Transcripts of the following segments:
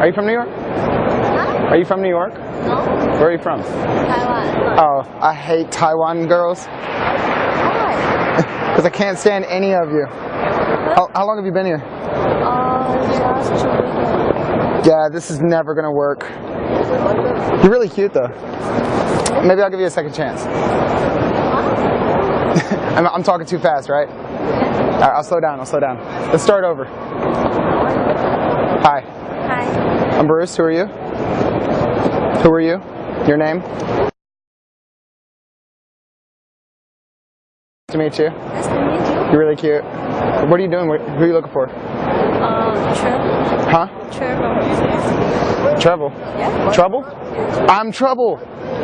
Are you from New York? Huh? Are you from New York? No. Where are you from? Taiwan. Oh, I hate Taiwan girls. Why? Because I can't stand any of you. How long have you been here? Just 2 weekends. Yeah, this is never gonna work. You're really cute though. Maybe I'll give you a second chance. I'm talking too fast, right? Alright, I'll slow down, Let's start over. Hi. Hi. I'm Bruce, who are you? Who are you? Your name? Nice to meet you. Nice to meet you. You're really cute. What are you doing? Who are you looking for? Travel. Huh? Travel. Trouble? Yeah. Trouble? I'm trouble.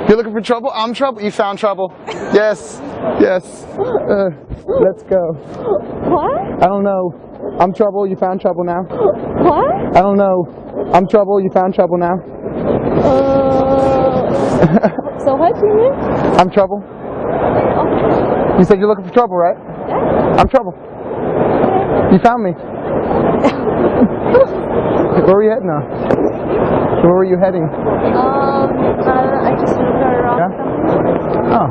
You're looking for trouble? I'm trouble. You found trouble. Yes. Yes. Let's go. What? I don't know. I'm trouble. You found trouble now. What? I don't know. I'm trouble. You found trouble now. So what do you mean? I'm trouble. You said you're looking for trouble, right? Yeah. I'm trouble. You found me. Where were you heading now? Where were you heading? I just looked around. Yeah? Oh.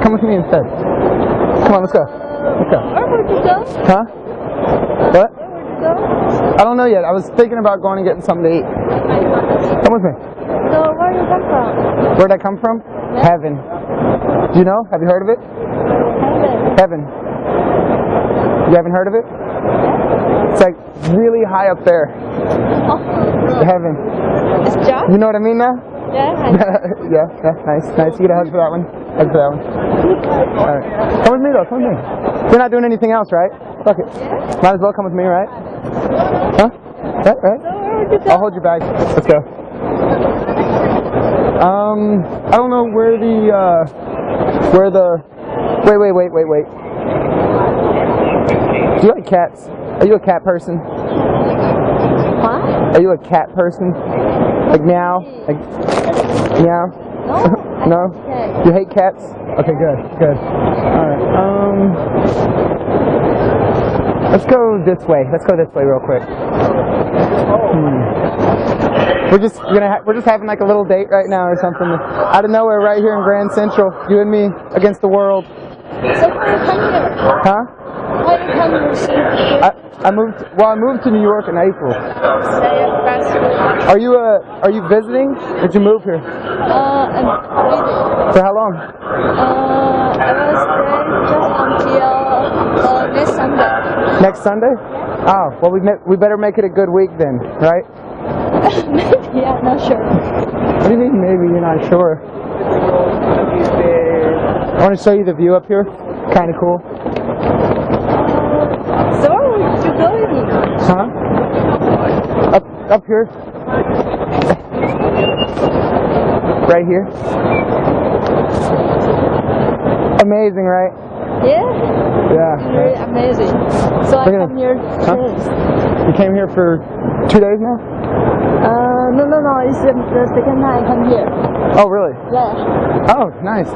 Come with me instead. Come on, let's go. Let's go. Where would you go? Huh? What? Where would you go? I don't know yet. I was thinking about going and getting something to eat. Come with me. So where you come from? Where'd I come from? Yeah. Heaven. Do you know? Have you heard of it? Heaven. Heaven. You haven't heard of it? It's like really high up there. Oh. Heaven. It's John? You know what I mean now? Yeah. Yeah, nice. You get a hug for that one. Hug for that one. Alright. Come with me though, come with me. You're not doing anything else, right? Fuck it. Yeah. Might as well come with me, right? Huh? Right? So where would you go? I'll hold your bag. Let's go. I don't know where the wait. Do you like cats? Are you a cat person? What? Are you a cat person? Like meow? Like meow? No. No? You hate cats? Okay, good. Alright, let's go this way. Let's go this way real quick. We're just having like a little date right now or something. Out of nowhere right here in Grand Central. You and me against the world. So why you come here? Huh? Why you come here? I moved to New York in April. I'm Are you visiting? Did you move here? waiting. For how long? I was there just until next Sunday. Next Sunday? Oh, well we better make it a good week then, right? Maybe, I'm not sure. What do you mean maybe you're not sure? I want to show you the view up here. Kind of cool. So where would you going? Huh? Up here. Right here. Amazing, right? Yeah? Yeah. Very amazing. So I Look at come here Huh? since. You came here for 2 days now? No. It's the second time I come here. Oh, really? Yeah. Oh, nice.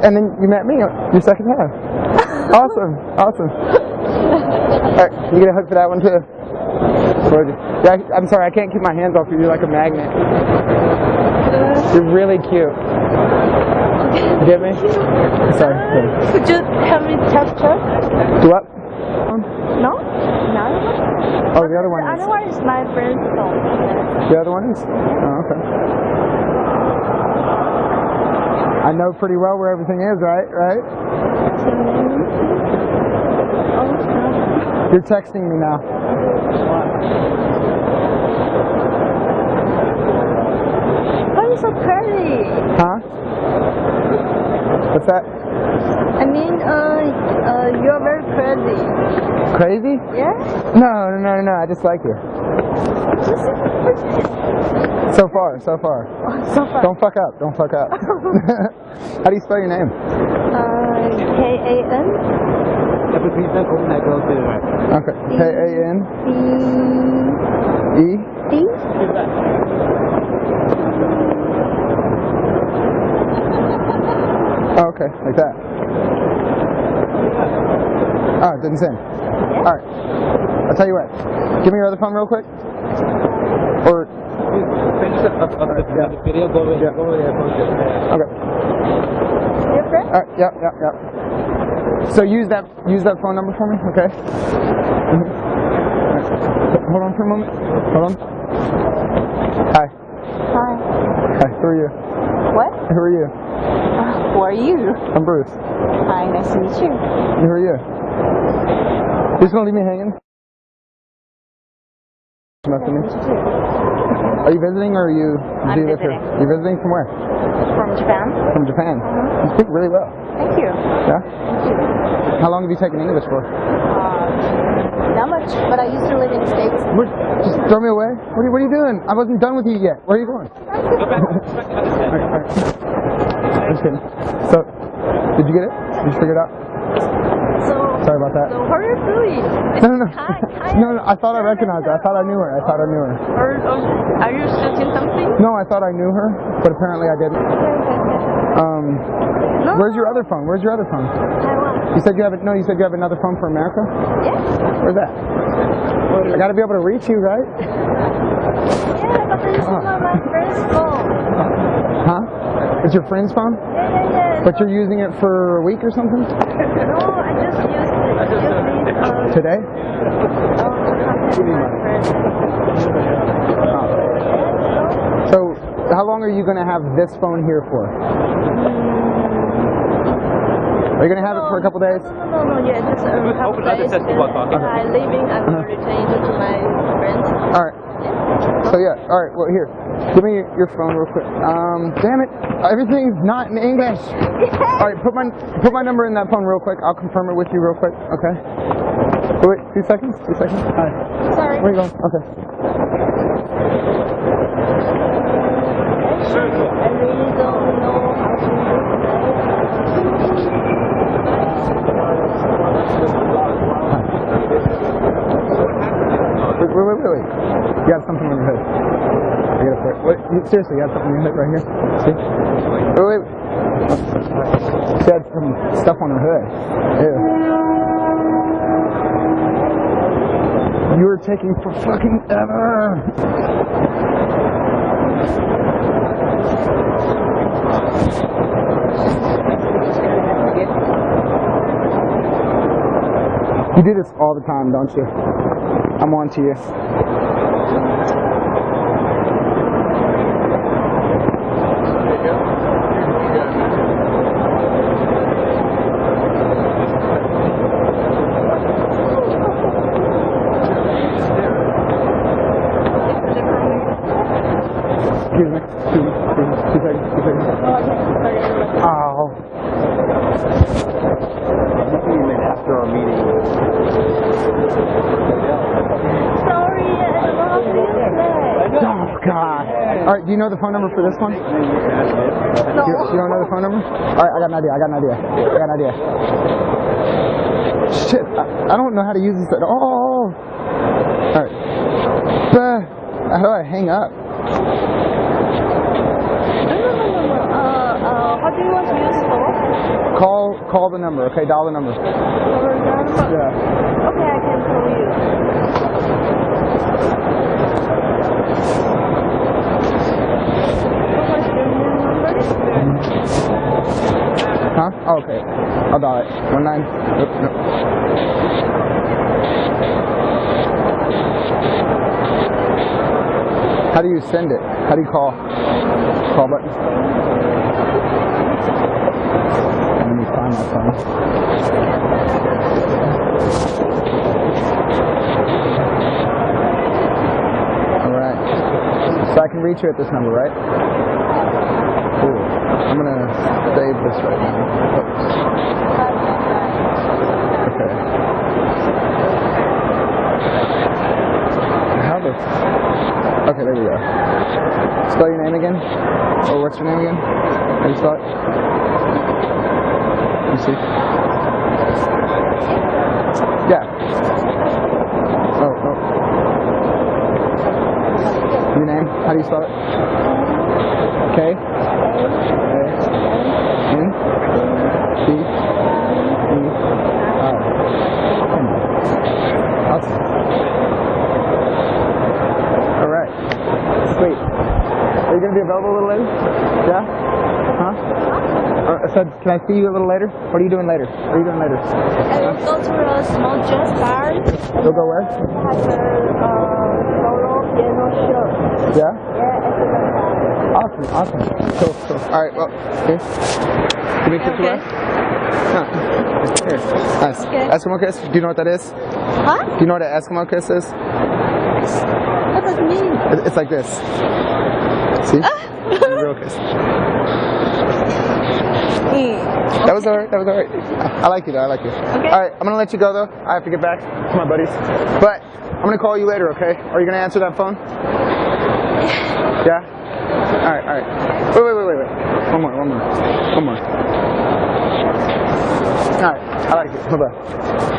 And then you met me your second half. Awesome. Alright, you get a hug for that one too? Yeah, I'm sorry, I can't keep my hands off you. You're like a magnet. You're really cute. You get me? Sorry. Could you help me capture? Do what? No? No? Oh, the other one The is. other one is my friend's phone. The other one is? Oh, okay. I know pretty well where everything is, right? You're texting me now. Oh, you're so pretty. Huh? What's that? I mean, you're very pretty. Crazy? Yeah? No. I just like you. So far. So far. Don't fuck up. How do you spell your name? K-A-N. Okay. K-A-N. E. D. Oh, okay, like that. Oh, it didn't sing. Yeah. Alright. I'll tell you what. Give me your other phone real quick. Or finish of the video, go over there, post it. Okay. Your friend? All right. Yep. So use that phone number for me, okay? Mm-hmm. Right. Hold on for a moment. Hold on. Hi. Hi. Hi. Who are you? What? Who are you? Who are you? I'm Bruce. Hi, nice to meet you. Who are you? You just gonna leave me hanging? Nothing. Nice to meet you too. Are you visiting or are you? I'm do you live visiting. Here? You're visiting from where? From Japan? From Japan. You speak really well. Thank you. Yeah. Thank you. How long have you taken English for? Not much, but I used to live in the States. Just throw me away. What are you doing? I wasn't done with you yet. Where are you going? Go back. Alright. Just kidding. So, did you get it? Did you figure it out? Sorry about that. So what are you doing? No. No, I thought I recognized her. I thought I knew her. Are you shooting something? No, I thought I knew her, but apparently I didn't. No. Where's your other phone? Taiwan. You said you have another phone for America? Yes. Where's that? I gotta be able to reach you, right? Yeah, but this is not my friend's phone. Huh? It's your friend's phone? Yeah. But you're using it for a week or something? No, I just used it. Today? To contact my friend. So, how long are you gonna have this phone here for? Are you gonna have it for a couple days? No, yeah, just a couple days. I'm leaving, I will return it to my friends. Alright. So yeah, alright, well here. Give me your phone real quick. Damn it. Everything's not in English. Alright, put my number in that phone real quick. I'll confirm it with you real quick, okay? Wait, 2 seconds? Alright. Sorry. Where are you going? Okay. I really don't know how to do Wait. You got something on your hood. You got it. Wait, seriously, you got something on your hood right here? See? Wait. She had some stuff on her hood. Ew. You were taking for fucking ever. You do this all the time, don't you? I'm on to you. Excuse me. 2 seconds. Oh. After our meeting. Sorry, I don't know how to use it. Oh, God. Alright, do you know the phone number for this one? No. You don't know the phone number? Alright, I got an idea. Shit, I don't know how to use this at all. Alright. How do I hang up? No. How do you want to use for? Call the number, okay? Dial the number. Yeah. Okay, I can call you. What's your new number? Huh? Oh, okay. I'll dial it. 19. Nope. How do you send it? How do you call? Call button. Let me find my phone. Alright. So I can reach you at this number, right? Cool. I'm gonna save this right now. Oops. Okay. How the... Okay, there we go. Spell your name again? Or what's your name again? How do you spell it? You see? Yeah. Oh. Your name? How do you spell it? K? A-N? B? E-R. Awesome. Alright. Sweet. available a little later? Yeah? Huh? So can I see you a little later? What are you doing later? What are you doing later? I will go to a small jazz bar. You'll go where? It has a solo piano show. Yeah? Yeah, it's a Awesome. Cool. Alright, well, here. Give me a kiss away. Huh. Here. Nice. Okay. Eskimo kiss? Do you know what that is? Huh? Do you know what an Eskimo kiss is? What does it mean? It's like this. See? Real kiss. That was alright. I like you though, I like you. Okay. Alright, I'm gonna let you go though. I have to get back to my buddies. But I'm gonna call you later, okay? Are you gonna answer that phone? Yeah? Alright. Wait. One more. Alright, I like it. Bye-bye.